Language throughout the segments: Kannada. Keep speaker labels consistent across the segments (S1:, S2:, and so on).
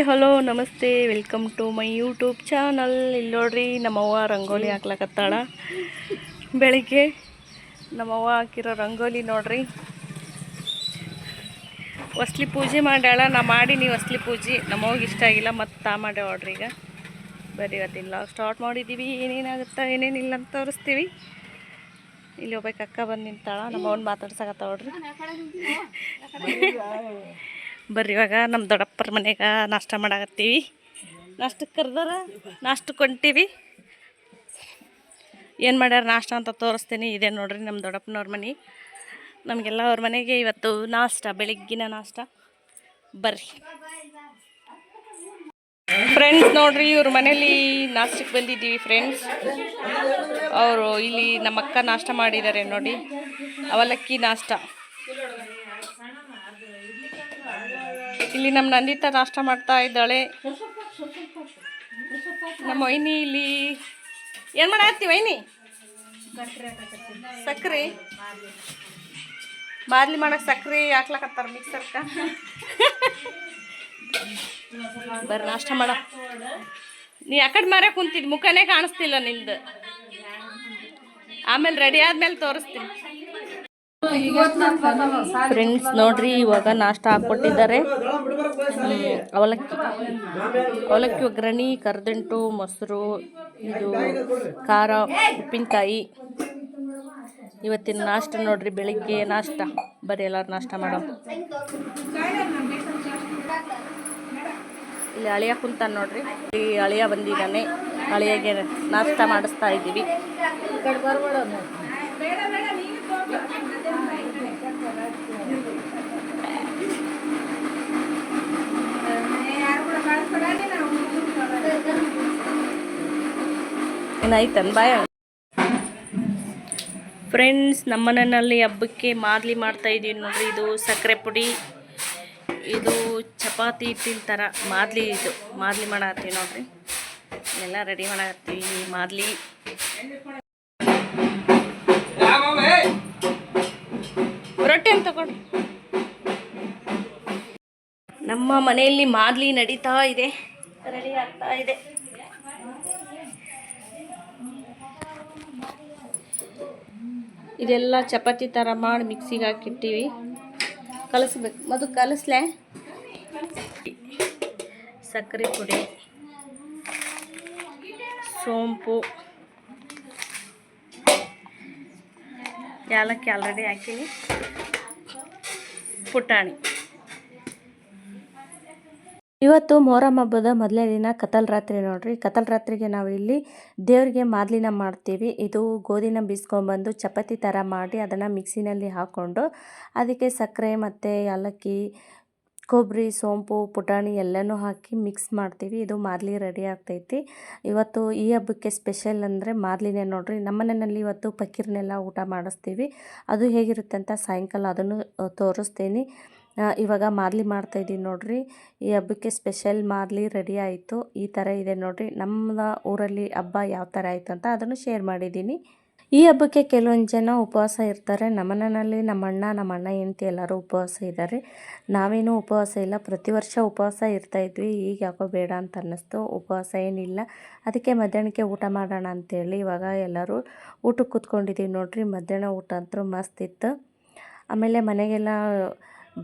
S1: ಹಲೋ ನಮಸ್ತೆ, welcome to my YouTube channel. ಇಲ್ಲಿ ನೋಡ್ರಿ ನಮ್ಮವ್ವ ರಂಗೋಲಿ ಹಾಕ್ಲಕತ್ತಾಳ. ಬೆಳಿಗ್ಗೆ ನಮ್ಮವ್ವ ಹಾಕಿರೋ ರಂಗೋಲಿ ನೋಡ್ರಿ. ಹೊಸ್ಲಿ ಪೂಜೆ ಮಾಡ್ಯಾಳ. ನಾ ಮಾಡೀನಿ ಹೊಸ್ಲಿ ಪೂಜೆ. ನಮ್ಮವ್ಗೆ ಇಷ್ಟ ಆಗಿಲ್ಲ, ಮತ್ತು ಮಾಡ್ಯಾವ ನೋಡ್ರಿ. ಈಗ ಬರ್ರಿ ಇವತ್ತಿನ ಸ್ಟಾರ್ಟ್ ಮಾಡಿದ್ದೀವಿ. ಏನೇನಾಗುತ್ತಾ ಏನೇನಿಲ್ಲ ಅಂತ ತೋರಿಸ್ತೀವಿ. ಇಲ್ಲಿ ಒಬ್ಬಕ್ಕೆ ಅಕ್ಕ ಬಂದು ನಿಂತಾಳ. ನಮ್ಮವ್ನ ಮಾತಾಡ್ಸಕತ್ತ ನೋಡ್ರಿ. ಬರ್ರಿ ಇವಾಗ ನಮ್ಮ ದೊಡ್ಡಪ್ಪರ ಮನೆಗೆ ನಾಷ್ಟ ಮಾಡಾಕತ್ತೀವಿ. ನಾಷ್ಟಕ್ಕೆ ಕರ್ದಾರ, ನಾಷ್ಟಕ್ಕೆ ಹೊಂಟೀವಿ. ಏನು ಮಾಡ್ಯಾರ ನಾಷ್ಟ ಅಂತ ತೋರಿಸ್ತೀನಿ. ಇದೆ ನೋಡ್ರಿ ನಮ್ಮ ದೊಡ್ಡಪ್ಪನವ್ರ ಮನೆ. ನಮಗೆಲ್ಲ ಅವ್ರ ಮನೆಗೆ ಇವತ್ತು ನಾಷ್ಟ, ಬೆಳಗ್ಗಿನ ನಾಷ್ಟ. ಬರ್ರಿ ಫ್ರೆಂಡ್ಸ್, ನೋಡ್ರಿ ಇವ್ರ ಮನೇಲಿ ನಾಷ್ಟಕ್ಕೆ ಬಂದಿದ್ದೀವಿ ಫ್ರೆಂಡ್ಸ್. ಅವರು ಇಲ್ಲಿ ನಮ್ಮ ಅಕ್ಕ ನಾಷ್ಟ ಮಾಡಿದ್ದಾರೆ ನೋಡಿ, ಅವಲಕ್ಕಿ ನಾಷ್ಟ. ಇಲ್ಲಿ ನಮ್ಮ ನಂದಿತಾ ನಾಷ್ಟ ಮಾಡ್ತಾ ಇದ್ದಾಳೆ. ನಮ್ಮ ವೈನಿ ಇಲ್ಲಿ ಏನು ಮಾಡತ್ತೀವಿ ವೈನಿ? ಸಕ್ರೆ ಮಾದ್ಲಿ ಮಾಡಕ್ಕೆ ಸಕ್ರೆ ಹಾಕ್ಲಕತ್ತಾರ ಮಿಕ್ಸರ್ಕ. ಬರ್ರಿ ನಾಷ್ಟ ಮಾಡ. ನೀ ಆ ಕಡೆ ಮಾರೇ ಕುಂತಿದ್, ಮುಖನೇ ಕಾಣಿಸ್ತಿಲ್ಲ ನಿಂದು. ಆಮೇಲೆ ರೆಡಿ ಆದ್ಮೇಲೆ ತೋರಿಸ್ತೀನಿ ಫ್ರೆಂಡ್ಸ್. ನೋಡ್ರಿ ಇವಾಗ ನಾಷ್ಟ ಹಾಕ್ಕೊಟ್ಟಿದ್ದಾರೆ. ಅವಲಕ್ಕಿ ಒಗ್ಗರಣೆ, ಕರ್ದಂಟು, ಮೊಸರು, ಇದು ಖಾರ, ಉಪ್ಪಿನಕಾಯಿ. ಇವತ್ತಿನ ನಾಷ್ಟ ನೋಡ್ರಿ, ಬೆಳಿಗ್ಗೆ ನಾಷ್ಟ. ಬರೀ ಎಲ್ಲರೂ ನಾಷ್ಟ ಮಾಡೋ. ಇಲ್ಲಿ ಅಳಿಯ ಕುಂತಾನೆ ನೋಡ್ರಿ. ಇಲ್ಲಿ ಅಳಿಯ ಬಂದಿದ್ದಾನೆ. ಅಳಿಯಾಗೆ ನಾಷ್ಟ ಮಾಡಿಸ್ತಾ ಇದ್ದೀವಿ. ಏನಾಯ್ತನ್ ಬಾಯ ಫ್ರೆಂಡ್ಸ್. ನಮ್ಮನೆಯಲ್ಲಿ ಹಬ್ಬಕ್ಕೆ ಮಾದ್ಲಿ ಮಾಡ್ತಾ ಇದ್ದೀವಿ ನೋಡ್ರಿ. ಇದು ಸಕ್ಕರೆ ಪುಡಿ, ಇದು ಚಪಾತಿ ಹಿಟ್ಟಿನ ಥರ ಮಾದ್ಲಿ. ಇದು ಮಾದ್ಲಿ ಮಾಡತ್ತೀವಿ ನೋಡ್ರಿ. ಎಲ್ಲ ರೆಡಿ ಮಾಡತ್ತೀವಿ ಮಾದ್ಲಿ. ರೊಟ್ಟಿ ಅಂತ ತಗೊಂಡು ನಮ್ಮ ಮನೆಯಲ್ಲಿ ಮಾದ್ಲಿ ನಡೀತಾ ಇದೆ, ರೆಡಿ ಆಗ್ತಾ ಇದೆ. ಇದೆಲ್ಲ ಚಪಾತಿ ಥರ ಮಾಡಿ ಮಿಕ್ಸಿಗೆ ಹಾಕಿರ್ತೀವಿ. ಕಲಿಸ್ಬೇಕು, ಮೊದಲು ಕಲಿಸ್ಲೆ. ಸಕ್ಕರೆ ಪುಡಿ, ಸೋಂಪು, ಏಲಕ್ಕಿ ಆಲ್ರೆಡಿ ಹಾಕೀನಿ, ಪುಟಾಣಿ. ಇವತ್ತು ಮೊಹರಂ ಹಬ್ಬದ ಮೊದಲನೇ ದಿನ ಕತ್ತಲ ರಾತ್ರಿ ನೋಡ್ರಿ. ಕತ್ತಲ ರಾತ್ರಿಗೆ ನಾವು ಇಲ್ಲಿ ದೇವರಿಗೆ ಮಾದ್ಲಿನ ಮಾಡ್ತೀವಿ. ಇದು ಗೋಧಿನ ಬೀಸ್ಕೊಂಡ್ಬಂದು ಚಪಾತಿ ಥರ ಮಾಡಿ ಅದನ್ನು ಮಿಕ್ಸಿನಲ್ಲಿ ಹಾಕ್ಕೊಂಡು ಅದಕ್ಕೆ ಸಕ್ಕರೆ ಮತ್ತು ಏಲಕ್ಕಿ, ಕೊಬ್ಬರಿ, ಸೋಂಪು, ಪುಟಾಣಿ ಎಲ್ಲನೂ ಹಾಕಿ ಮಿಕ್ಸ್ ಮಾಡ್ತೀವಿ. ಇದು ಮಾದ್ಲಿ ರೆಡಿ ಆಗ್ತೈತಿ. ಇವತ್ತು ಈ ಹಬ್ಬಕ್ಕೆ ಸ್ಪೆಷಲ್ ಅಂದರೆ ಮಾದ್ಲಿನೇ ನೋಡ್ರಿ. ನಮ್ಮ ಮನೆಯಲ್ಲಿ ಇವತ್ತು ಪಕ್ಕೀರ್ನೆಲ್ಲ ಊಟ ಮಾಡಿಸ್ತೀವಿ. ಅದು ಹೇಗಿರುತ್ತೆ ಅಂತ ಸಾಯಂಕಾಲ ಅದನ್ನು ತೋರಿಸ್ತೀನಿ. ಇವಾಗ ಮಾದ್ಲಿ ಮಾಡ್ತಾಯಿದ್ದೀನಿ ನೋಡ್ರಿ. ಈ ಹಬ್ಬಕ್ಕೆ ಸ್ಪೆಷಲ್ ಮಾದ್ಲಿ ರೆಡಿ ಆಯಿತು. ಈ ಥರ ಇದೆ ನೋಡ್ರಿ. ನಮ್ಮ ಊರಲ್ಲಿ ಹಬ್ಬ ಯಾವ ಥರ ಆಯಿತು ಅಂತ ಅದನ್ನು ಶೇರ್ ಮಾಡಿದ್ದೀನಿ. ಈ ಹಬ್ಬಕ್ಕೆ ಕೆಲವೊಂದು ಜನ ಉಪವಾಸ ಇರ್ತಾರೆ. ನಮ್ಮ ಮನೆಯಲ್ಲಿ ನಮ್ಮ ಅಣ್ಣ ಹೆಂಡತಿ ಎಲ್ಲರೂ ಉಪವಾಸ ಇದ್ದಾರೆ. ನಾವೇನೂ ಉಪವಾಸ ಇಲ್ಲ. ಪ್ರತಿ ವರ್ಷ ಉಪವಾಸ ಇರ್ತಾಯಿದ್ವಿ. ಈಗ ಯಾಕೋ ಬೇಡ ಅಂತ ಅನ್ನಿಸ್ತು. ಉಪವಾಸ ಏನಿಲ್ಲ. ಅದಕ್ಕೆ ಮಧ್ಯಾಹ್ನಕ್ಕೆ ಊಟ ಮಾಡೋಣ ಅಂತೇಳಿ ಇವಾಗ ಎಲ್ಲರೂ ಊಟಕ್ಕೆ ಕೂತ್ಕೊಂಡಿದ್ದೀವಿ ನೋಡ್ರಿ. ಮಧ್ಯಾಹ್ನ ಊಟ ಅಂತೂ ಮಸ್ತ್ ಇತ್ತು. ಆಮೇಲೆ ಮನೆಗೆಲ್ಲ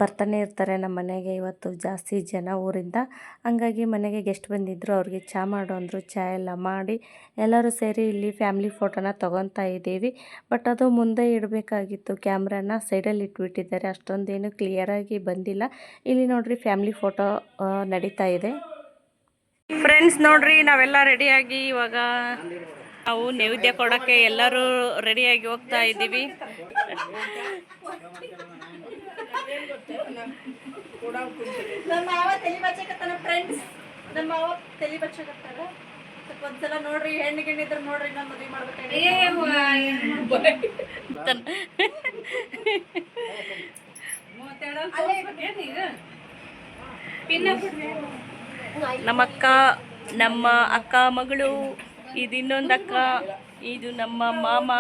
S1: ಬರ್ತಾನೆ ಇರ್ತಾರೆ ನಮ್ಮ ಮನೆಗೆ. ಇವತ್ತು ಜಾಸ್ತಿ ಜನ ಊರಿಂದ, ಹಂಗಾಗಿ ಮನೆಗೆ ಗೆಸ್ಟ್ ಬಂದಿದ್ದರು. ಅವ್ರಿಗೆ ಚಹಾ ಮಾಡು ಅಂದರು. ಚಹಾ ಎಲ್ಲ ಮಾಡಿ ಎಲ್ಲರೂ ಸೇರಿ ಇಲ್ಲಿ ಫ್ಯಾಮ್ಲಿ ಫೋಟೋನ ತೊಗೊತಾ ಇದ್ದೀವಿ. ಬಟ್ ಅದು ಮುಂದೆ ಇಡಬೇಕಾಗಿತ್ತು. ಕ್ಯಾಮ್ರಾನ ಸೈಡಲ್ಲಿ ಇಟ್ಬಿಟ್ಟಿದ್ದಾರೆ. ಅಷ್ಟೊಂದೇನು ಕ್ಲಿಯರಾಗಿ ಬಂದಿಲ್ಲ. ಇಲ್ಲಿ ನೋಡ್ರಿ ಫ್ಯಾಮ್ಲಿ ಫೋಟೋ ನಡೀತಾ ಇದೆ. ಫ್ರೆಂಡ್ಸ್ ನೋಡ್ರಿ, ನಾವೆಲ್ಲ ರೆಡಿಯಾಗಿ ಇವಾಗ ನಾವು ನೈವೇದ್ಯ ಕೊಡೋಕ್ಕೆ ಎಲ್ಲರೂ ರೆಡಿಯಾಗಿ ಹೋಗ್ತಾ ಇದ್ದೀವಿ. ನಮ್ಮ ಮಾವ ತಲೆ ಬಚ್ಚಕತ್ತಾನ ಫ್ರೆಂಡ್ಸ್. ನಮ್ಮ ಮಾವ ತಲೆ ಬಚ್ಚಕತ್ತಾರ. ಒಂದ್ಸಲ ನೋಡ್ರಿ, ಹೆಣ್ಣು ಗಿಣ್ಣಿದ್ರು ನೋಡ್ರಿ, ನಾನು ಮದುವೆ ಮಾಡ್ಬೇಕಾಗಿ. ನಮ್ಮ ಅಕ್ಕ ಮಗಳು, ಇದು ಇನ್ನೊಂದು ಅಕ್ಕ, ಇದು ನಮ್ಮ ಮಾಮ,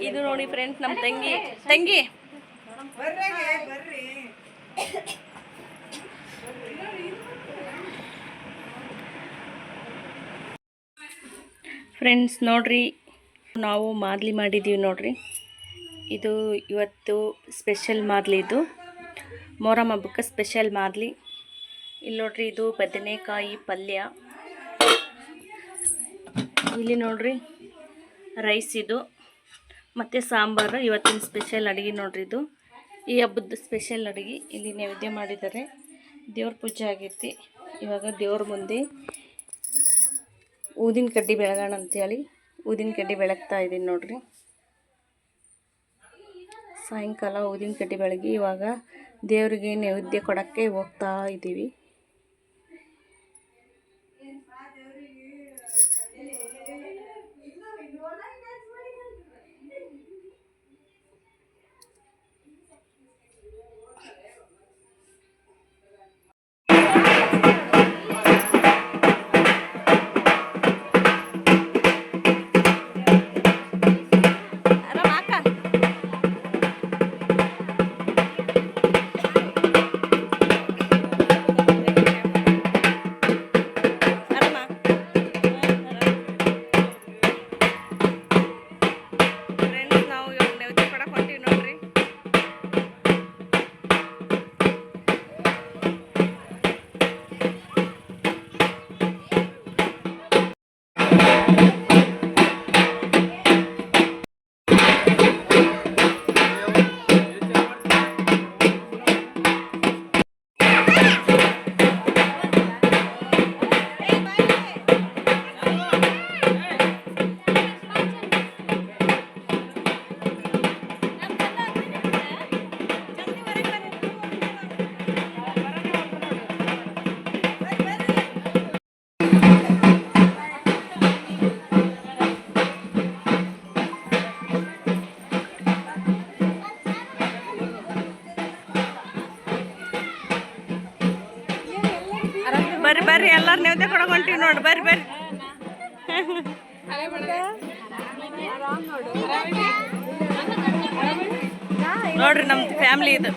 S1: ಇದು ನೋಡಿ ಫ್ರೆಂಡ್ಸ್ ನಮ್ಮ ತಂಗಿ ಫ್ರೆಂಡ್ಸ್ ನೋಡ್ರಿ, ನಾವು ಮಾದಲಿ ಮಾಡಿದ್ದೀವಿ ನೋಡ್ರಿ. ಇದು ಇವತ್ತು ಸ್ಪೆಷಲ್ ಮಾದಲಿ. ಇದು ಮೊಹರಂ ಹಬ್ಬಕ್ಕೆ ಸ್ಪೆಷಲ್ ಮಾದಲಿ. ಇಲ್ಲಿ ನೋಡ್ರಿ, ಇದು ಬದನೆಕಾಯಿ ಪಲ್ಯ. ಇಲ್ಲಿ ನೋಡ್ರಿ ರೈಸ್ ಇದು, ಮತ್ತು ಸಾಂಬಾರು. ಇವತ್ತಿನ ಸ್ಪೆಷಲ್ ಅಡುಗೆ ನೋಡ್ರಿ. ಇದು ಈ ಹಬ್ಬದ ಸ್ಪೆಷಲ್ ಅಡುಗೆ. ಇಲ್ಲಿ ನೈವೇದ್ಯ ಮಾಡಿದ್ದಾರೆ, ದೇವ್ರ ಪೂಜೆ ಆಗೈತಿ. ಇವಾಗ ದೇವ್ರ ಮುಂದೆ ಊದಿನ ಕಡ್ಡಿ ಬೆಳಗೋಣ ಅಂತೇಳಿ ಊದಿನ ಕಡ್ಡಿ ಬೆಳಗ್ತಾ ಇದ್ದೀನಿ ನೋಡ್ರಿ. ಸಾಯಂಕಾಲ ಊದಿನ ಕಡ್ಡಿ ಬೆಳಗಿ ಇವಾಗ ದೇವರಿಗೆ ನೈವೇದ್ಯ ಕೊಡೋಕ್ಕೆ ಹೋಗ್ತಾ ಇದ್ದೀವಿ. ಬರ್ರಿ ಬರ್ರಿ, ಎಲ್ಲರೂ ನೈವೇದ್ಯ ಕೊಡೋಕೆ ಹೊಂಟೀವಿ ನೋಡ್ರಿ. ಬರ್ರಿ ಬರ್ರಿ. ನೋಡ್ರಿ ನಮ್ದು ಫ್ಯಾಮಿಲಿ ಇದು.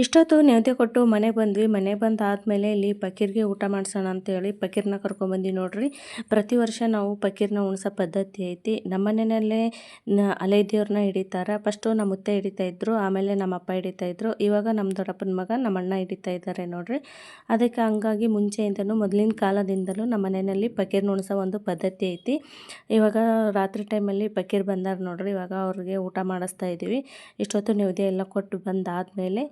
S1: ಇಷ್ಟೊತ್ತು ನೈವೇದ್ಯ ಕೊಟ್ಟು ಮನೆಗೆ ಬಂದ್ವಿ. ಮನೆಗೆ ಬಂದಾದಮೇಲೆ ಇಲ್ಲಿ ಪಕೀರ್ಗೆ ಊಟ ಮಾಡಿಸೋಣ ಅಂತೇಳಿ ಪಕೀರ್ನ ಕರ್ಕೊಂಡ್ಬಂದು ನೋಡ್ರಿ. ಪ್ರತಿ ವರ್ಷ ನಾವು ಪಕೀರ್ನ ಉಣ್ಸೋ ಪದ್ಧತಿ ಐತಿ. ನಮ್ಮ ಮನೆಯಲ್ಲೇ ಅಲೆ ದೇವ್ರನ್ನ ಹಿಡಿತಾರೆ. ಫಸ್ಟು ನಮ್ಮ ಮುತ್ತೆ ಹಿಡಿತಾಯಿದ್ರು, ಆಮೇಲೆ ನಮ್ಮ ಅಪ್ಪ ಹಿಡಿತಾಯಿದ್ರು. ಇವಾಗ ನಮ್ಮ ದೊಡ್ಡಪ್ಪನ ಮಗ ನಮ್ಮ ಅಣ್ಣ ಹಿಡಿತಾ ಇದ್ದಾರೆ ನೋಡ್ರಿ. ಅದಕ್ಕೆ ಹಂಗಾಗಿ ಮುಂಚೆಯಿಂದಲೂ ಮೊದಲಿನ ಕಾಲದಿಂದಲೂ ನಮ್ಮ ಮನೆಯಲ್ಲಿ ಪಕೀರ್ನ ಉಣ್ಸೋ ಒಂದು ಪದ್ಧತಿ ಐತಿ. ಇವಾಗ ರಾತ್ರಿ ಟೈಮಲ್ಲಿ ಪಕೀರ್ ಬಂದಾರ ನೋಡ್ರಿ. ಇವಾಗ ಅವ್ರಿಗೆ ಊಟ ಮಾಡಿಸ್ತಾ ಇದ್ದೀವಿ. ಇಷ್ಟೊತ್ತು ನೈವೇದ್ಯ ಎಲ್ಲ ಕೊಟ್ಟು ಬಂದಾದಮೇಲೆ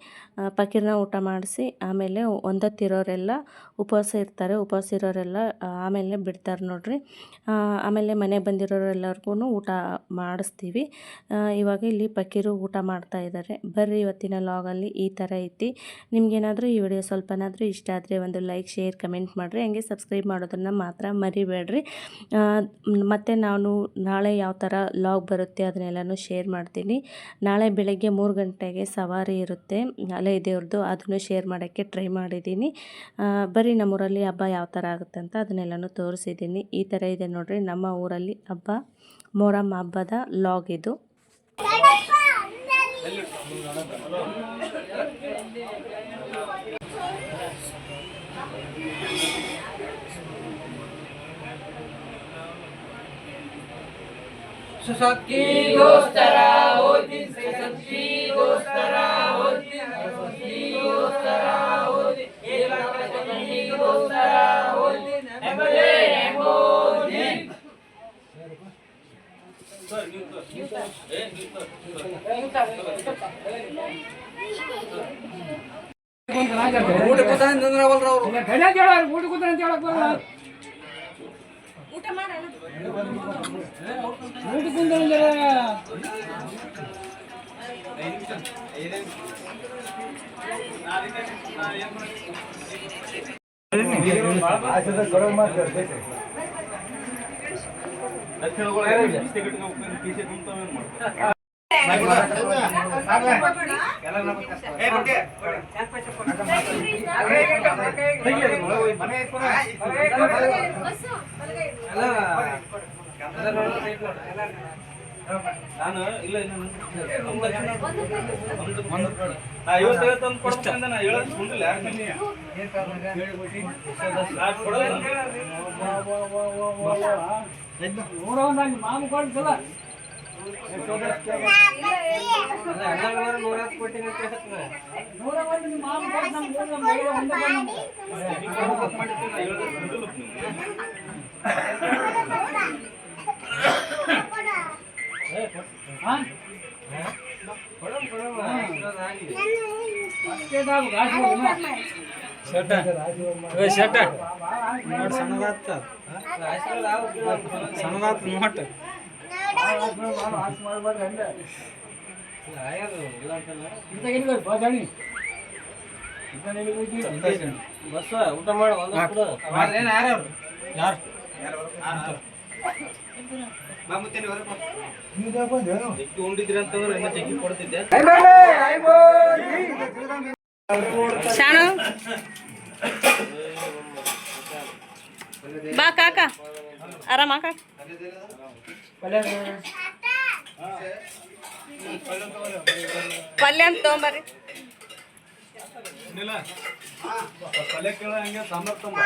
S1: ಪಕೀರ್ನ ಊಟ ಮಾಡಿಸಿ ಆಮೇಲೆ ಒಂದೊತ್ತಿರೋರೆಲ್ಲ ಉಪವಾಸ ಇರ್ತಾರೆ. ಉಪವಾಸ ಇರೋರೆಲ್ಲ ಆಮೇಲೆ ಬಿಡ್ತಾರೆ ನೋಡ್ರಿ. ಆಮೇಲೆ ಮನೆಗೆ ಬಂದಿರೋರೆಲ್ಲರಿಗೂ ಊಟ ಮಾಡಿಸ್ತೀವಿ. ಇವಾಗ ಇಲ್ಲಿ ಪಕೀರು ಊಟ ಮಾಡ್ತಾ ಇದ್ದಾರೆ. ಬರ್ರಿ, ಇವತ್ತಿನ ಲಾಗಲ್ಲಿ ಈ ಥರ ಐತಿ. ನಿಮ್ಗೇನಾದರೂ ಈ ವಿಡಿಯೋ ಸ್ವಲ್ಪನಾದರೂ ಇಷ್ಟ ಆದರೆ ಒಂದು ಲೈಕ್, ಶೇರ್, ಕಮೆಂಟ್ ಮಾಡಿರಿ. ಹಂಗೆ ಸಬ್ಸ್ಕ್ರೈಬ್ ಮಾಡೋದನ್ನು ಮಾತ್ರ ಮರಿಬೇಡ್ರಿ. ಮತ್ತು ನಾನು ನಾಳೆ ಯಾವ ಥರ ಲಾಗ್ ಬರುತ್ತೆ ಅದನ್ನೆಲ್ಲನೂ ಶೇರ್ ಮಾಡ್ತೀನಿ. ನಾಳೆ ಬೆಳಗ್ಗೆ 3 ಗಂಟೆಗೆ ಸವಾರಿ ಇರುತ್ತೆ ಅಲೆ ದೇವ್ರದ್ದು, ಅದನ್ನು ಶೇರ್ ಮಾಡೋಕ್ಕೆ ಟ್ರೈ ಮಾಡಿದ್ದೀನಿ. ಬರೀ ನಮ್ಮೂರಲ್ಲಿ ಹಬ್ಬ ಯಾವ ಥರ ಆಗುತ್ತೆ ಅಂತ ಅದನ್ನೆಲ್ಲನೂ ತೋರಿಸಿದ್ದೀನಿ. ಈ ಥರ ಇದೆ ನೋಡ್ರಿ ನಮ್ಮ ಊರಲ್ಲಿ ಹಬ್ಬ, ಮೊಹರಂ ಹಬ್ಬದ ಲಾಗ್ ಇದು.
S2: ಸಖಿಗೋಸ್ಕರ ಓದಿ ಸಖಿಗೋಸ್ಕರ ಓದಿ ಸಖಿಗೋಸ್ಕರ ಓದಿ ಸಖಿಗೋಸ್ಕರ ಓದಿ ನೆಮ್ಮದಿ ನೆಮ್ಮದಿ ಊಟ ಕೂತ ನಿಂದ್ರವಲ್ರ ಅವರು ಊಟ ಕೂತ ಅಂತ ಹೇಳಕ್ ಬರಲ್ಲ ಊಟ ಮಾಡ ಊಟ ಕುಂತ ನಾನು ಇಲ್ಲ ಮಾಮ ಕೊಡ್ಸಲ್ಲ ಬಸ್ ಊಟ ಮಾಡಿ ಉಂಡಿದ್ರಿ ಅಂತಂದ್ರೆ ಜಗ್ಗಿ ಕೊಡ್ತಿದ್ದೆ
S1: ಶಾಣು ಬಾ ಕಾಕ ಆರಾಮ ಕಾಕ ಪಲ್ಯ ಅಂತ ತೊಗೊಂಬರ್ರಿ
S2: ಪಲ್ಯ ಕೇಳ ಹಂಗೆ ಸಾಂಬಾರ್ ತೊಂಬ